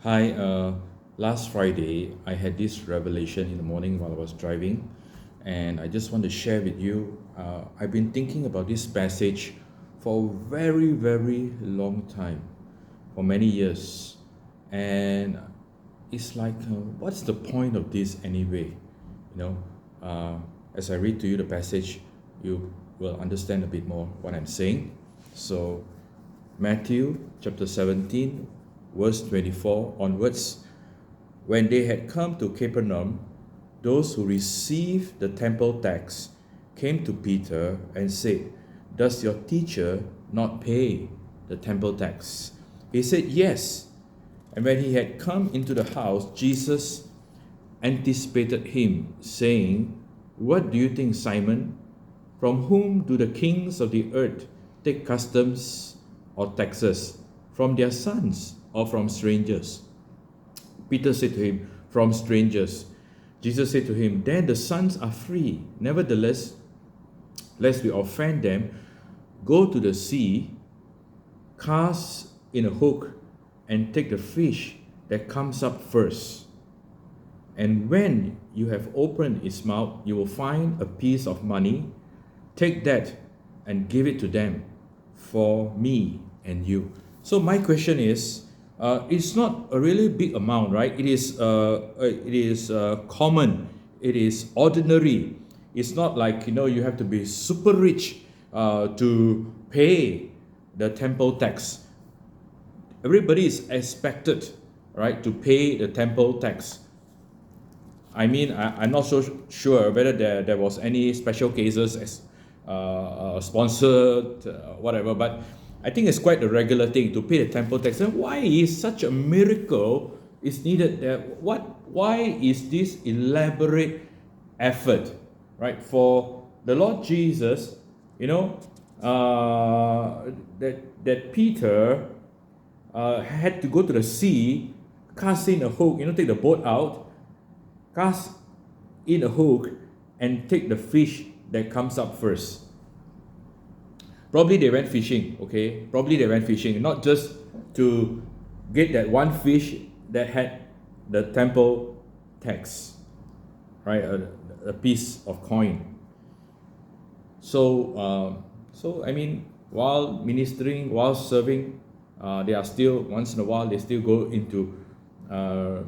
Hi, last Friday I had this revelation in the morning while I was driving, and I just want to share with you. I've been thinking about this passage for a very, very long time, for many years, and it's like, what's the point of this anyway? You know, as I read to you the passage, you will understand a bit more what I'm saying. So, Matthew chapter 17, verse 24 onwards. When they had come to Capernaum, those who received the temple tax came to Peter and said, "Does your teacher not pay the temple tax?" He said, "Yes." And when he had come into the house, Jesus anticipated him, saying, "What do you think, Simon? From whom do the kings of the earth take customs or taxes? From their sons or from strangers?" Peter said to him, "From strangers." Jesus said to him, "Then the sons are free. Nevertheless, lest we offend them, go to the sea, cast in a hook, and take the fish that comes up first. And when you have opened its mouth, you will find a piece of money. Take that and give it to them for me and you." So my question is, it's not a really big amount, right? It is common. It is ordinary. It's not like you have to be super rich to pay the temple tax. Everybody is expected, right, to pay the temple tax. I'm not so sure whether there was any special cases as sponsored, whatever, but I think it's quite a regular thing to pay the temple tax. And why is such a miracle is needed there? Why is this elaborate effort, right? For the Lord Jesus, that Peter had to go to the sea, cast in a hook, take the boat out, cast in a hook, and take the fish that comes up first. Probably they went fishing, okay? Probably they went fishing, not just to get that one fish that had the temple tax, right? A piece of coin. So I mean, while ministering, while serving, they are still, once in a while, they still go into, you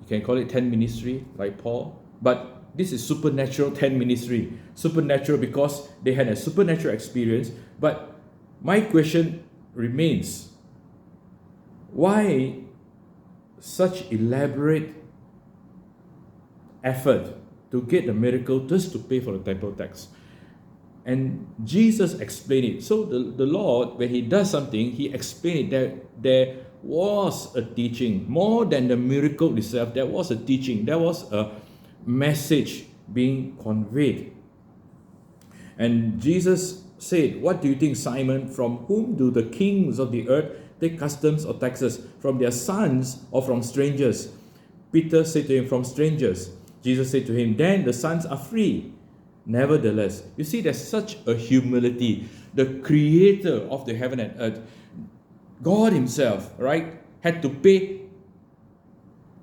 can call it tent ministry, like Paul. But this is supernatural tent ministry. Supernatural because they had a supernatural experience. But my question remains, why such elaborate effort to get the miracle just to pay for the temple tax? And Jesus explained it. So the Lord, when he does something, he explained it, that there was a teaching. More than the miracle itself, there was a teaching. There was a message being conveyed. And Jesus said, "What do you think, Simon? From whom do the kings of the earth take customs or taxes? From their sons or from strangers?" Peter said to him, "From strangers." Jesus said to him, "Then the sons are free. Nevertheless," you see, there's such a humility. The creator of the heaven and earth, God himself, right, had to pay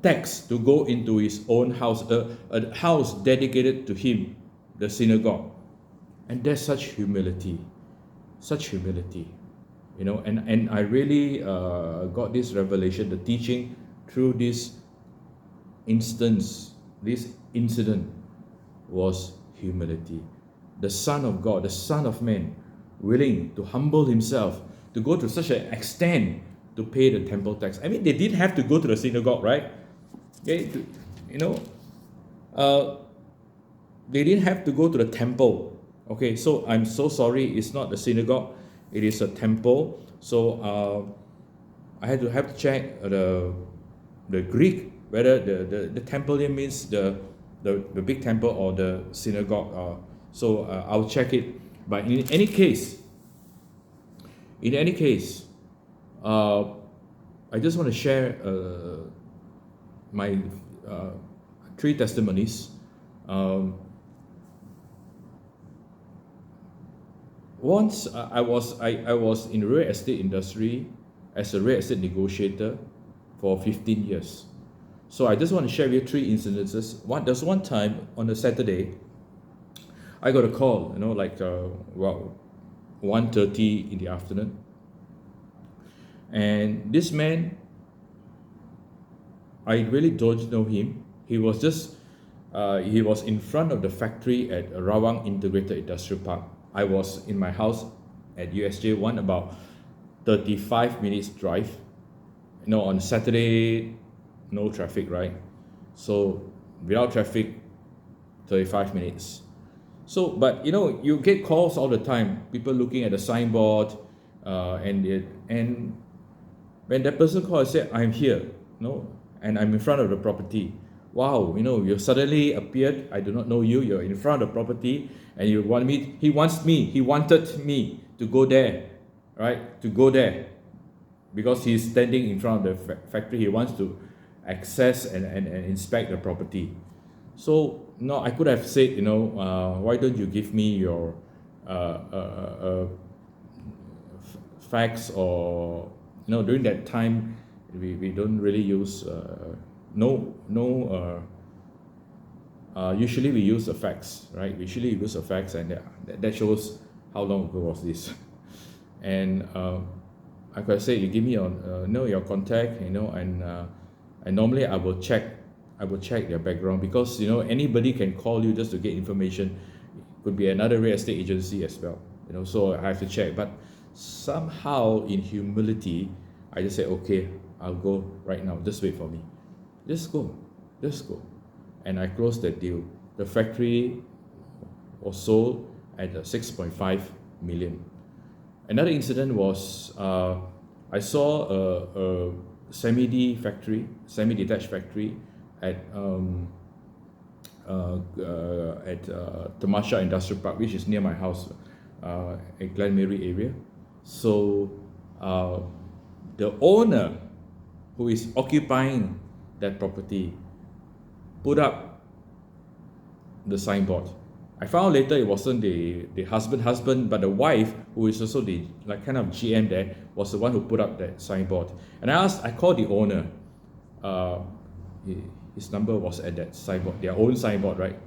tax to go into his own house, a house dedicated to him, the synagogue. And there's such humility, such humility, and I really got this revelation, the teaching through this instance, this incident, was humility. The Son of God, the Son of Man, willing to humble himself, to go to such an extent to pay the temple tax. I mean, they didn't have to go to the synagogue, right? Okay, they didn't have to go to the temple. Okay, so I'm so sorry, it's not the synagogue, it is a temple. So I had to check the Greek, whether the temple here means the big temple or the synagogue. So I'll check it. But in any case, uh, I just want to share my three testimonies. Once I was in real estate industry, as a real estate negotiator for 15 years. So I just want to share with you 3 incidences. There's one time on a Saturday, I got a call, like 1:30 in the afternoon. And this man, I really don't know him. He was in front of the factory at Rawang Integrated Industrial Park. I was in my house at USJ1, about 35 minutes drive. On Saturday, no traffic, right? So without traffic, 35 minutes. So, but you get calls all the time, people looking at the signboard, and when that person called and said, I'm here, and I'm in front of the property. Wow, you suddenly appeared, I do not know you, you're in front of the property, and he wanted me to go there, right? To go there, because he's standing in front of the factory. He wants to access and inspect the property. So, I could have said, why don't you give me your fax, or, during that time, we don't really use, usually we use a fax, right? Usually we use a fax, and that shows how long ago was this. And I could say, you give me your contact, and normally I will check their background, because anybody can call you just to get information. It could be another real estate agency as well, so I have to check. But somehow, in humility, I just say, okay, I'll go right now, just wait for me, just go, and I closed that deal. The factory was sold at 6.5 million. Another incident was, I saw a semi-detached factory at Tamasha Industrial Park, which is near my house, at Glen Mary area. So the owner who is occupying that property put up the signboard. I found later it wasn't the husband, but the wife, who is also the kind of GM there, was the one who put up that signboard. And I called the owner. His number was at that signboard, their own signboard, right?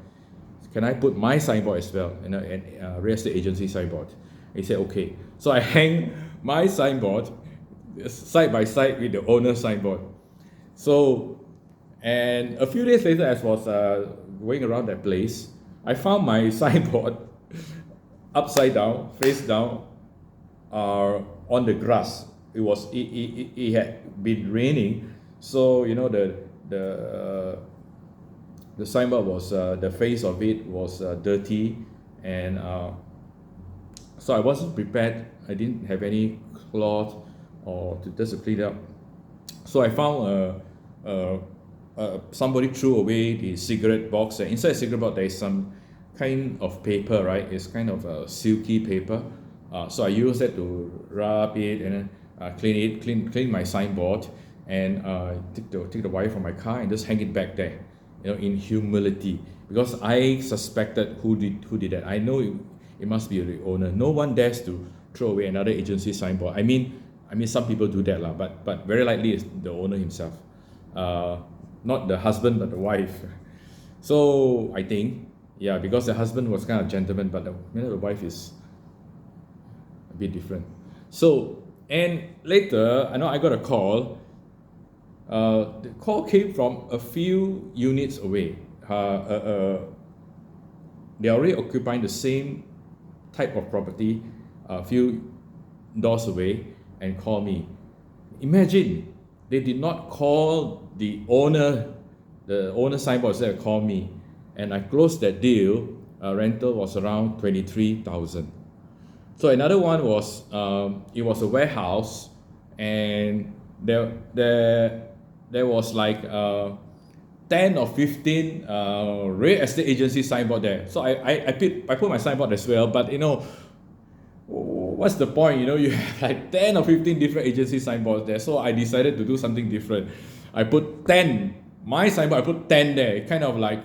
Can I put my signboard as well, and real estate agency signboard? He said, okay. So I hang my signboard side by side with the owner's signboard. So, and a few days later, as I was going around that place, I found my signboard upside down, face down, on the grass. It had been raining, so the signboard was the face of it was dirty, and so I wasn't prepared. I didn't have any cloth or just to clean up. So I found somebody threw away the cigarette box, and inside the cigarette box there is some kind of paper, right? It's kind of a silky paper. So I use that to rub it and clean my signboard, and take the wire from my car and just hang it back there, in humility, because I suspected who did that. I know it must be the owner. No one dares to throw away another agency signboard. I mean some people do that lah, but very likely it's the owner himself, not the husband but the wife. So I think, yeah, because the husband was kind of gentleman, but the wife is a bit different. So, and later, I know I got a call. The call came from a few units away. They're already occupying the same type of property a few doors away, and call me. Imagine, they did not call the owner signboard, instead call me. And I closed that deal. Rental was around 23,000. So another one was, it was a warehouse, and there was like 10 or 15 real estate agency signboard there. So I put my signboard as well, but what's the point? You have like 10 or 15 different agency signboards there. So I decided to do something different. I put 10, my signboard, I put 10 there. It kind of like,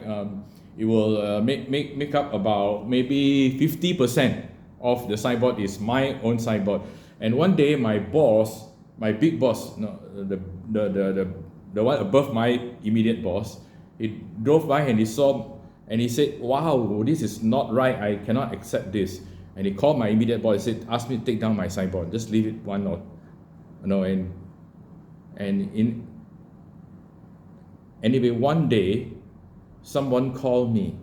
it will make up about maybe 50% of the signboard is my own signboard. And one day my boss my big boss, no, the one above my immediate boss, he drove by and he saw and he said, "Wow, this is not right. I cannot accept this." And he called my immediate boss. He said, "Ask me to take down my signboard. Just leave it one or, you know." And in anyway, one day, someone called me.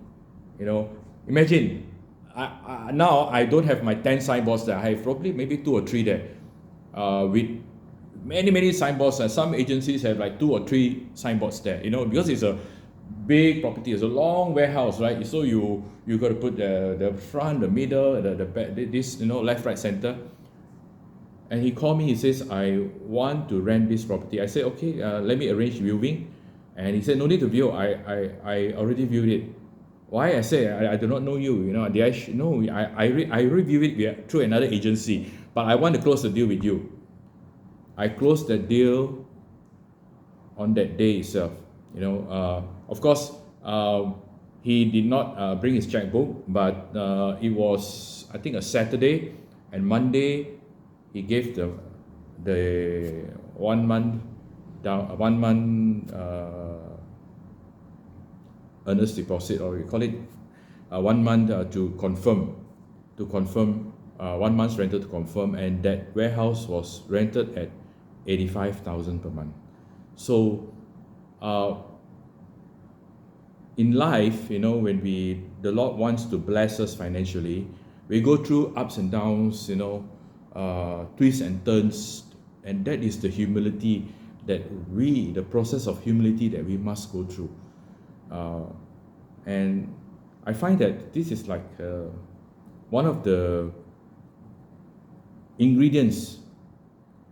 You know, imagine. Now I don't have my 10 signboards there. I have probably maybe 2 or 3 there, with many signboards. And some agencies have like 2 or 3 signboards there. You know, because it's a big property, it's a long warehouse, right? So you got to put the front, the middle, the back, this, you know, left, right, center. And he called me. He says, "I want to rent this property." I said, "Okay, let me arrange viewing." And he said, "No need to view. I already viewed it." Why? I say, I do not know you. You know, no, I reviewed it through another agency, but I want to close the deal with you. I closed the deal on that day itself. You know, of course, he did not bring his checkbook, but it was, I think, a Saturday, and Monday he gave the 1 month down, 1 month earnest deposit, or we call it 1 month to confirm 1 month's rental to confirm, and that warehouse was rented at 85,000 per month. So in life, you know, when the Lord wants to bless us financially, we go through ups and downs, you know, twists and turns, and that is the humility the process of humility that we must go through. And I find that this is like one of the ingredients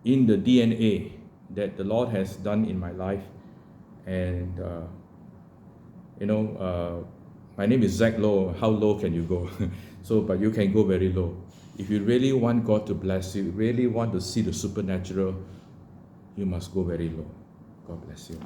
in the DNA that the Lord has done in my life. And you know, my name is Zack Low. How low can you go? So, but you can go very low. If you really want God to bless you, really want to see the supernatural, you must go very low. God bless you.